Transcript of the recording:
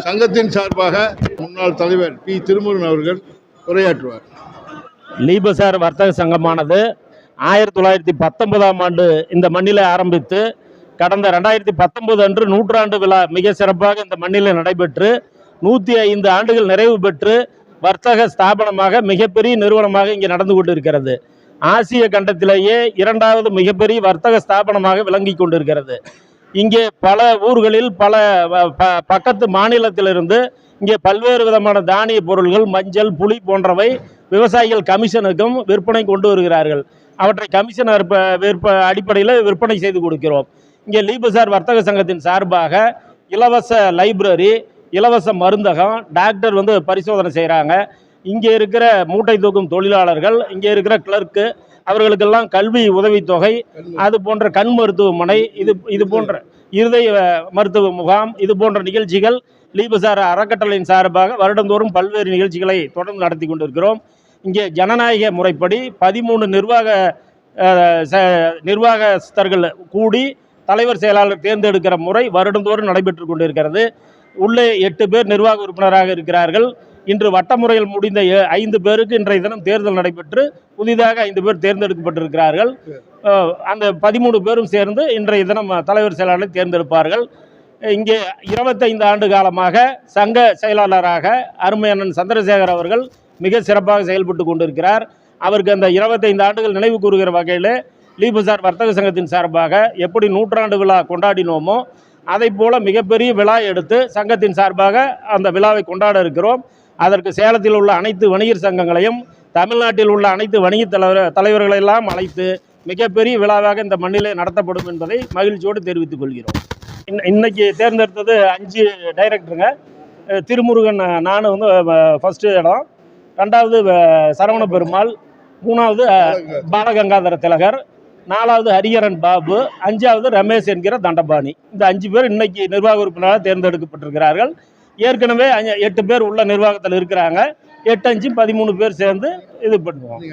சங்கத்தின் சார்பாக முன்னாள் தலைவர் பி திருமுருகன் அவர்கள் உரையாற்றுவார். லீபசார் வர்த்தக சங்கமானது 1919ஆம் ஆண்டு இந்த மண்ணிலே ஆரம்பித்து கடந்த 2019 அன்று நூற்றாண்டு விழா மிக சிறப்பாக இந்த மண்ணிலே நடைபெற்று 105 ஆண்டுகள் நிறைவு பெற்று வர்த்தக ஸ்தாபனமாக மிகப்பெரிய நிறுவனமாக இங்கே நடந்து கொண்டிருக்கிறது. ஆசிய கண்டத்திலேயே 2வது மிகப்பெரிய வர்த்தக ஸ்தாபனமாக விளங்கி கொண்டிருக்கிறது. இங்கே பல ஊர்களில் பல பக்கத்து மாநிலத்திலிருந்து இங்கே பல்வேறு விதமான தானிய பொருள்கள், மஞ்சள், புளி போன்றவை விவசாயிகள் கமிஷனுக்கும் விற்பனை கொண்டு வருகிறார்கள். அவற்றை கமிஷன் அடிப்படையில் விற்பனை செய்து கொடுக்கிறோம். இங்கே லீபசார் வர்த்தக சங்கத்தின் சார்பாக இலவச லைப்ரரி, இலவச மருந்தகம், டாக்டர் பரிசோதனை செய்கிறாங்க. இங்கே இருக்கிற மூட்டை தூக்கும் தொழிலாளர்கள், இங்கே இருக்கிற கிளர்க்கு, அவர்களுக்கெல்லாம் கல்வி உதவித்தொகை, அது போன்ற கண் மருத்துவமனை, இது போன்ற இருதய மருத்துவ முகாம், இது போன்ற நிகழ்ச்சிகள் லீபசார் அறக்கட்டளையின் சார்பாக வருடந்தோறும் பல்வேறு நிகழ்ச்சிகளை தொடர்ந்து நடத்தி கொண்டிருக்கிறோம். இங்கே ஜனநாயக முறைப்படி 13 நிர்வாகஸ்தர்கள் கூடி தலைவர் செயலாளர் தேர்ந்தெடுக்கிற முறை வருடந்தோறும் நடைபெற்று கொண்டிருக்கிறது. உள்ளே 8 பேர் நிர்வாக உறுப்பினராக இருக்கிறார்கள். இன்று வட்ட முறையில் முடிந்த 5 பேருக்கு இன்றைய தினம் தேர்தல் நடைபெற்று புதிதாக 5 பேர் தேர்ந்தெடுக்கப்பட்டிருக்கிறார்கள். அந்த 13 பேரும் சேர்ந்து இன்றைய தினம் தலைவர் செயலாளரை தேர்ந்தெடுப்பார்கள். இங்கே 25 ஆண்டு காலமாக சங்க செயலாளராக அருமை அண்ணன் சந்திரசேகர் அவர்கள் மிக சிறப்பாக செயல்பட்டு கொண்டிருக்கிறார். அவருக்கு அந்த 25 ஆண்டுகள் நினைவு கூறுகிற வகையில் லீபசார் வர்த்தக சங்கத்தின் சார்பாக எப்படி 100ஆண்டு விழா கொண்டாடினோமோ அதை போல மிகப்பெரிய விழா எடுத்து சங்கத்தின் சார்பாக அந்த விழாவை கொண்டாட இருக்கிறோம். அதற்கு சேலத்தில் உள்ள அனைத்து வணிகர் சங்கங்களையும், தமிழ்நாட்டில் உள்ள அனைத்து வணிக தலைவர்களெல்லாம் அழைத்து மிகப்பெரிய விழாவாக இந்த மண்ணிலே நடத்தப்படும் என்பதை மகிழ்ச்சியோடு தெரிவித்துக் கொள்கிறோம். இன்னைக்கு தேர்ந்தெடுத்தது 5 டைரக்டருங்க. திருமுருகன், நான் ஃபஸ்ட்டு இடம், 2வது சரவண பெருமாள், 3வது பாலகங்காதர திலகர், 4வது ஹரிஹரன் பாபு, 5வது ரமேஷ் என்கிற தண்டபாணி. இந்த 5 பேர் இன்னைக்கு நிர்வாக உறுப்பினராக தேர்ந்தெடுக்கப்பட்டிருக்கிறார்கள். ஏற்கனவே 8 பேர் உள்ள நிர்வாகத்தில் இருக்கிறாங்க. 8, 5, 13 பேர் சேர்ந்து இது பண்ணுவோம்.